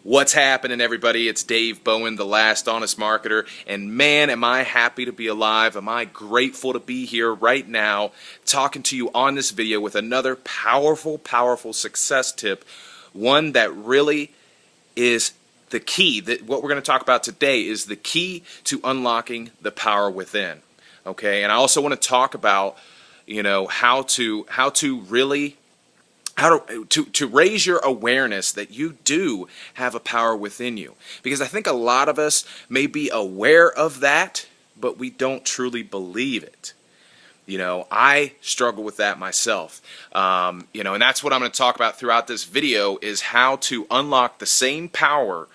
What's happening, everybody? It's Dave Bowen, the last honest marketer, and man, am I happy to be alive. Am I grateful to be here right now talking to you on this video with another powerful success tip, one that really is the key. That what we're going to talk about today is the key to unlocking the power within. Okay, and I also want to talk about, how to really to raise your awareness that you do have a power within you. Because I think a lot of us may be aware of that, but we don't truly believe it. I struggle with that myself. And that's what I'm going to talk about throughout this video, is how to unlock the same power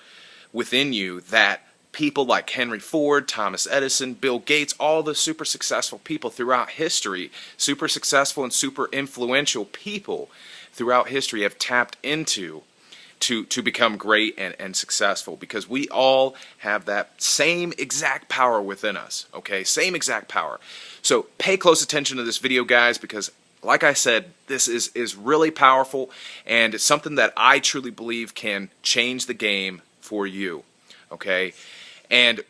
within you that people like Henry Ford, Thomas Edison, Bill Gates, all the super successful people throughout history, super successful and super influential people throughout history have tapped into to become great and successful, because we all have that same exact power within us, okay? Same exact power. So pay close attention to this video, guys, because like I said, this is really powerful, and it's something that I truly believe can change the game for you, okay? And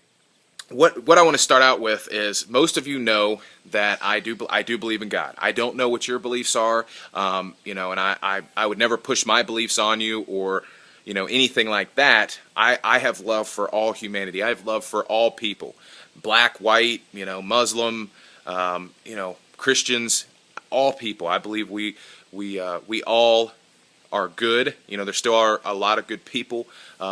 what I want to start out with is, most of you know that I do believe in God. I don't know what your beliefs are, and I would never push my beliefs on you or anything like that. I have love for all humanity. I have love for all people, black, white, Muslim, Christians, all people. I believe we all are good. There still are a lot of good people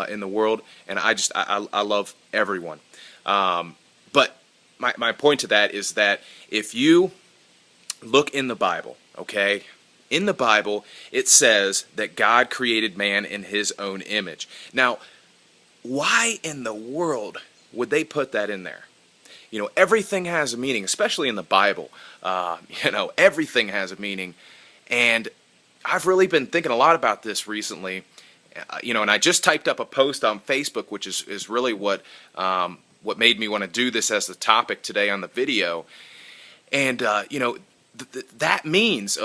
in the world, and I love everyone. But my point to that is that if you look in the Bible, okay, in the Bible it says that God created man in his own image. Now, why in the world would they put that in there? Everything has a meaning, especially in the Bible. Everything has a meaning, and I've really been thinking a lot about this recently. And I just typed up a post on Facebook, which is really what made me want to do this as the topic today on the video. And that means,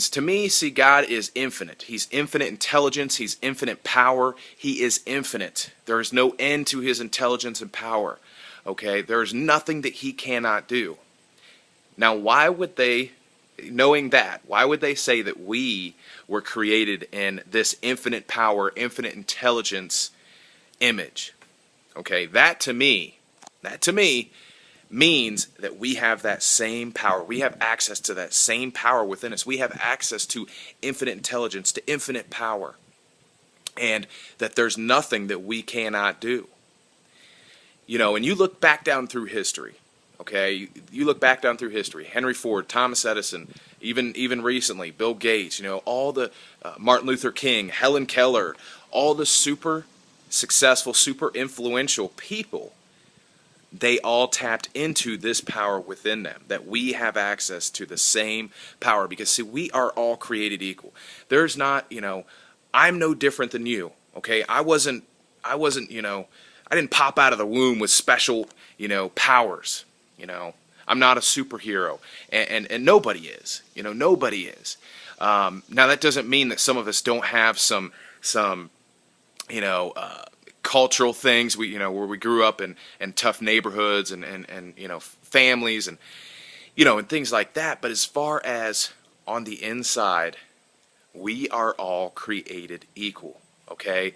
to me, see, God is infinite. He's infinite intelligence. He's infinite power. He is infinite. There is no end to his intelligence and power. Okay, there is nothing that he cannot do. Now, why would they, knowing that, why would they say that we were created in this infinite power, infinite intelligence image? Okay, that to me means that we have that same power. We have access to that same power within us. We have access to infinite intelligence, to infinite power, and that there's nothing that we cannot do. And you look back down through history, okay? You look back down through history. Henry Ford, Thomas Edison, even recently, Bill Gates, all the Martin Luther King, Helen Keller, all the super successful, super influential people, they all tapped into this power within them, that we have access to the same power. Because, see, we are all created equal. There's not, I'm no different than you, okay? I didn't pop out of the womb with special, powers, I'm not a superhero, and nobody is, nobody is. Now, that doesn't mean that some of us don't have some cultural things, where we grew up in tough neighborhoods and families and, and things like that. But as far as on the inside, we are all created equal, okay?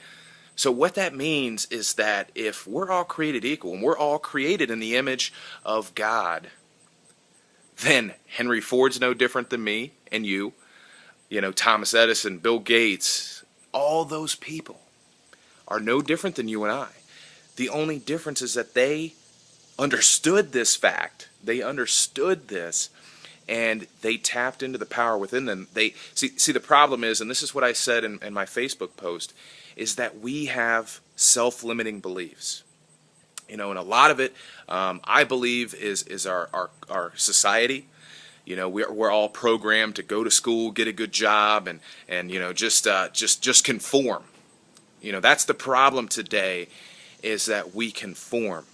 So what that means is that if we're all created equal and we're all created in the image of God, then Henry Ford's no different than me and you. Thomas Edison, Bill Gates, all those people are no different than you and I. The only difference is that they understood this fact. They understood this, and they tapped into the power within them. They see the problem is, and this is what I said in my Facebook post, is that we have self-limiting beliefs. And a lot of it, I believe, is our society. We're all programmed to go to school, get a good job, and just conform. That's the problem today, is that we conform.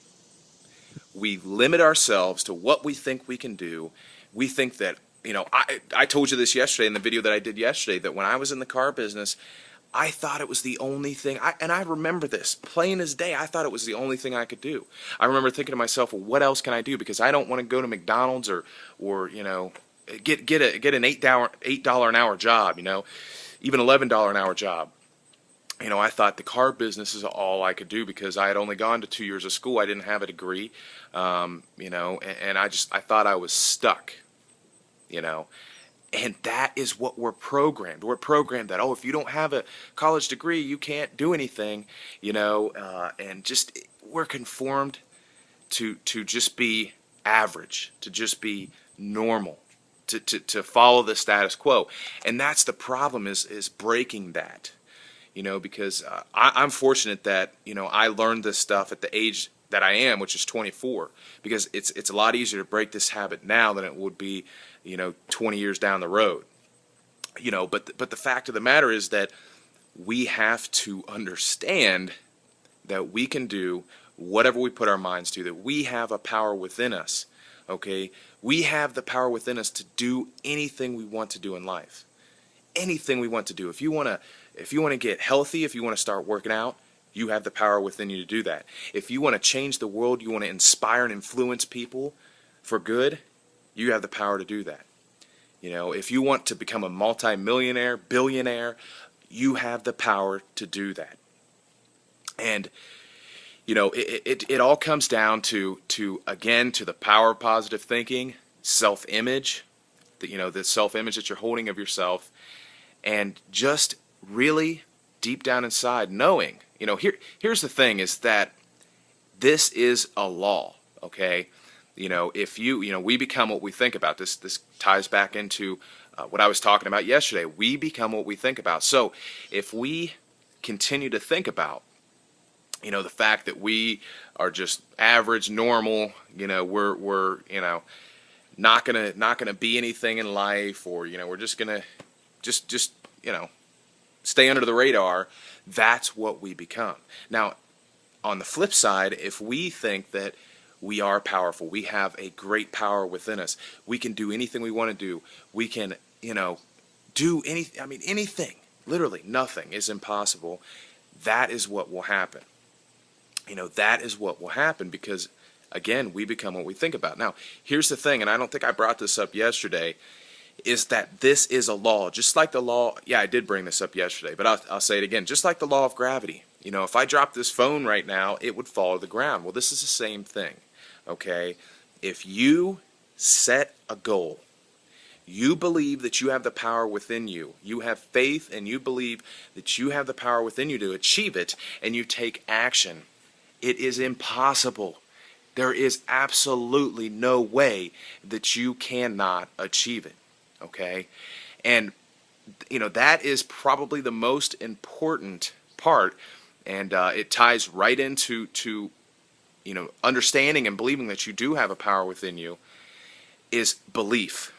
We limit ourselves to what we think we can do. We think that, I told you this yesterday in the video that I did yesterday, that when I was in the car business, I thought it was the only thing, and I remember this plain as day. I thought it was the only thing I could do. I remember thinking to myself, well, what else can I do? Because I don't want to go to McDonald's or get an $8 an hour job, even $11 an hour job. I thought the car business is all I could do because I had only gone to 2 years of school. I didn't have a degree, and I thought I was stuck, And that is what we're programmed. We're programmed that, if you don't have a college degree, you can't do anything, and just we're conformed to just be average, to just be normal, to follow the status quo. And that's the problem is breaking that, because I'm fortunate that, I learned this stuff at the age that I am, which is 24, because it's a lot easier to break this habit now than it would be 20 years down the road. But the fact of the matter is that we have to understand that we can do whatever we put our minds to, that we have a power within us, okay? We have the power within us to do anything we want to do in life. Anything we want to do. If you want to get healthy, if you want to start working out, you have the power within you to do that. If you want to change the world, you want to inspire and influence people for good, you have the power to do that. If you want to become a multi-millionaire, billionaire, you have the power to do that. And it all comes down to the power of positive thinking, self-image, the self-image that you're holding of yourself, and just really deep down inside knowing, here's the thing is that this is a law, okay? If we become what we think about. This ties back into what I was talking about yesterday. We become what we think about. So if we continue to think about, the fact that we are just average, normal, we're not gonna be anything in life, or we're just gonna just stay under the radar, that's what we become. Now, on the flip side, if we think that we are powerful, we have a great power within us, we can do anything we want to do, we can, do anything, anything, literally nothing is impossible, that is what will happen. That is what will happen because, again, we become what we think about. Now, here's the thing, and I don't think I brought this up yesterday, is that this is a law. Just like the law, I did bring this up yesterday, but I'll say it again. Just like the law of gravity. If I dropped this phone right now, it would fall to the ground. Well, this is the same thing, okay? If you set a goal, you believe that you have the power within you, you have faith and you believe that you have the power within you to achieve it, and you take action, it is impossible. There is absolutely no way that you cannot achieve it, okay? And, that is probably the most important part, and it ties right into understanding and believing that you do have a power within you, is belief.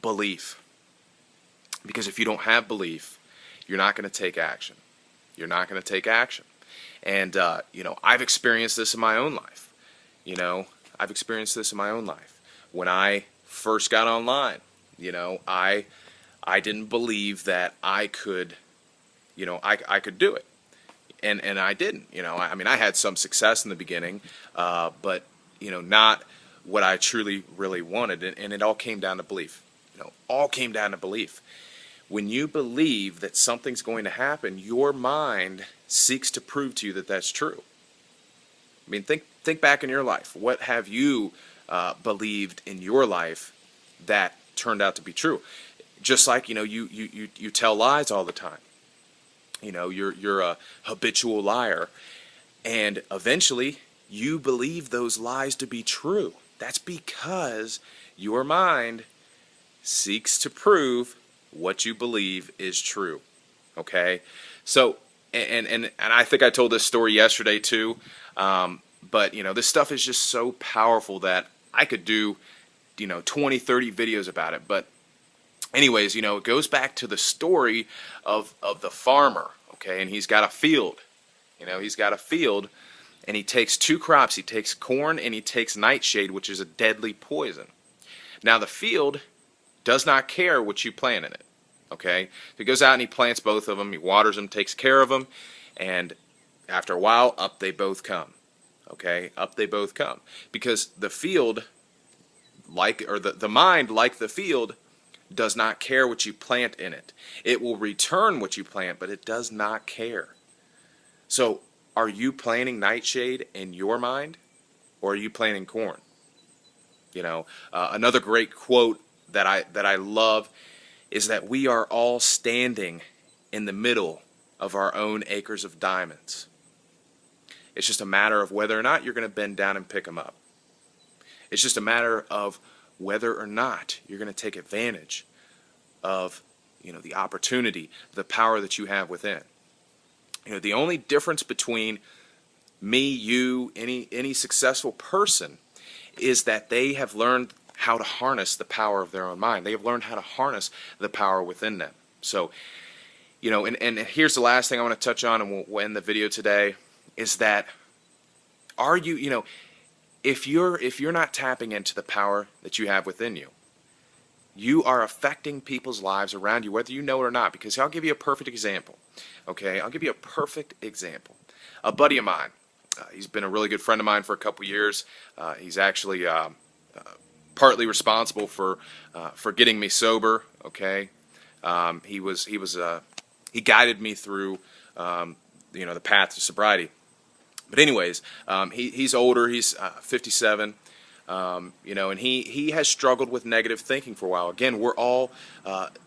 Belief. Because if you don't have belief, you're not going to take action. You're not going to take action. And, I've experienced this in my own life. I've experienced this in my own life. When I first got online, I didn't believe that I could, I could do it. And I didn't, I had some success in the beginning, but, not what I truly, really wanted. And it all came down to belief. All came down to belief. When you believe that something's going to happen, your mind seeks to prove to you that that's true. Think back in your life. What have you believed in your life that turned out to be true? Just like, you tell lies all the time. You're a habitual liar, and eventually you believe those lies to be true. That's because your mind seeks to prove what you believe is true. Okay? So, and I think I told this story yesterday too, but this stuff is just so powerful that I could do 20, 30 videos about it. But anyways, it goes back to the story of the farmer, okay? And he's got a field. He's got a field, and he takes two crops. He takes corn and he takes nightshade, which is a deadly poison. Now, the field does not care what you plant in it. Okay? He goes out and he plants both of them, he waters them, takes care of them, and after a while, up they both come. Okay? Up they both come. Because the field, the mind, like the field, does not care what you plant in it. It will return what you plant, but it does not care. So, are you planting nightshade in your mind, or are you planting corn? You know, another great quote that I love is that we are all standing in the middle of our own acres of diamonds. It's just a matter of whether or not you're going to bend down and pick them up. It's just a matter of whether or not you're going to take advantage of, you know, the opportunity, the power that you have within. You know, the only difference between me, you, any successful person is that they have learned how to harness the power of their own mind. They have learned how to harness the power within them. So, you know, and here's the last thing I want to touch on, and we'll end the video today, is that are you, you know, if you're not tapping into the power that you have within you, you are affecting people's lives around you, whether you know it or not. Because I'll give you a perfect example. Okay, I'll give you a perfect example. A buddy of mine, he's been a really good friend of mine for a couple years. He's actually partly responsible for getting me sober. Okay, he guided me through you know, the path to sobriety. But anyways, he's older. He's 57. You know, and he has struggled with negative thinking for a while. Again, we're all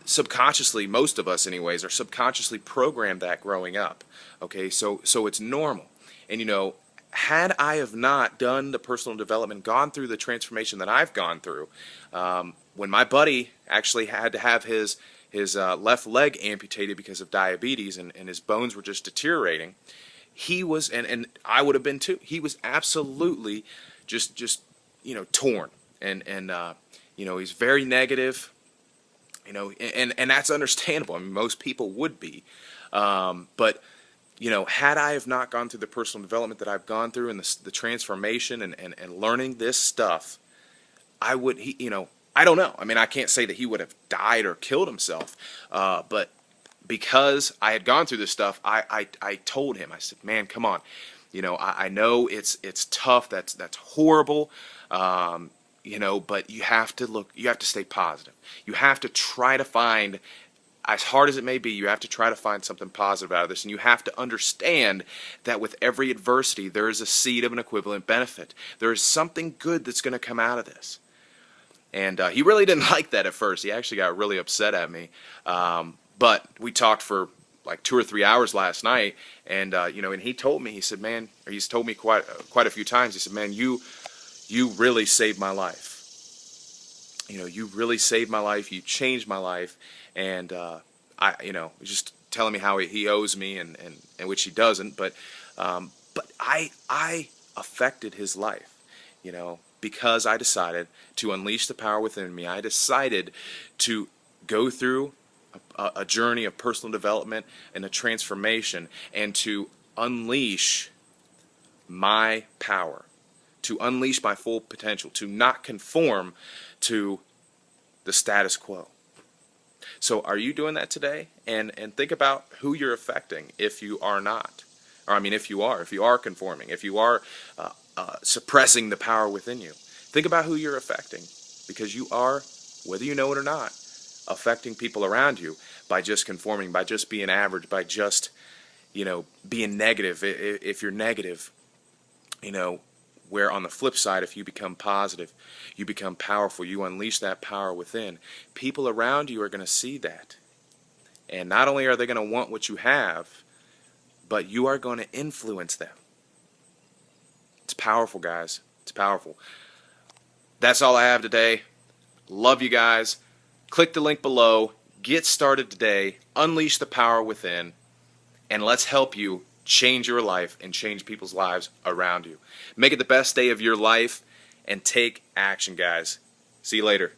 subconsciously, most of us anyways, are subconsciously programmed that growing up. Okay, so it's normal. And you know, had I have not done the personal development, gone through the transformation that I've gone through, when my buddy actually had to have his left leg amputated because of diabetes, and his bones were just deteriorating, he was, and I would have been too, he was absolutely just you know, torn, and you know, he's very negative, you know, and that's understandable. I mean, most people would be, but you know, had I have not gone through the personal development that I've gone through, and the transformation and learning this stuff, I would, you know, I don't know. I mean, I can't say that he would have died or killed himself, but because I had gone through this stuff, I told him, I said, man, come on. You know, I know it's tough. That's horrible. You know, but you have to stay positive. You have to try to find, as hard as it may be, you have to try to find something positive out of this. And you have to understand that with every adversity, there is a seed of an equivalent benefit. There is something good that's going to come out of this. And he really didn't like that at first. He actually got really upset at me. But we talked for like 2 or 3 hours last night, and you know, and he told me, he said, man, or he's told me quite a few times, he said, man, you really saved my life. You know, you really saved my life. You changed my life. And you know, he's just telling me how he owes me, and which he doesn't. But I affected his life. You know, because I decided to unleash the power within me. I decided to go through a journey of personal development and a transformation, and to unleash my power, to unleash my full potential, to not conform to the status quo. So are you doing that today? And think about who you're affecting if you are not. Or I mean, if you are conforming, if you are suppressing the power within you. Think about who you're affecting, because you are, whether you know it or not, affecting people around you by just conforming, by just being average, by just, you know, being negative. If you're negative, you know, where on the flip side, if you become positive, you become powerful, you unleash that power within, people around you are going to see that. And not only are they going to want what you have, but you are going to influence them. It's powerful, guys. It's powerful. That's all I have today. Love you guys. Click the link below. Get started today. Unleash the power within. And let's help you change your life and change people's lives around you. Make it the best day of your life and take action, guys. See you later.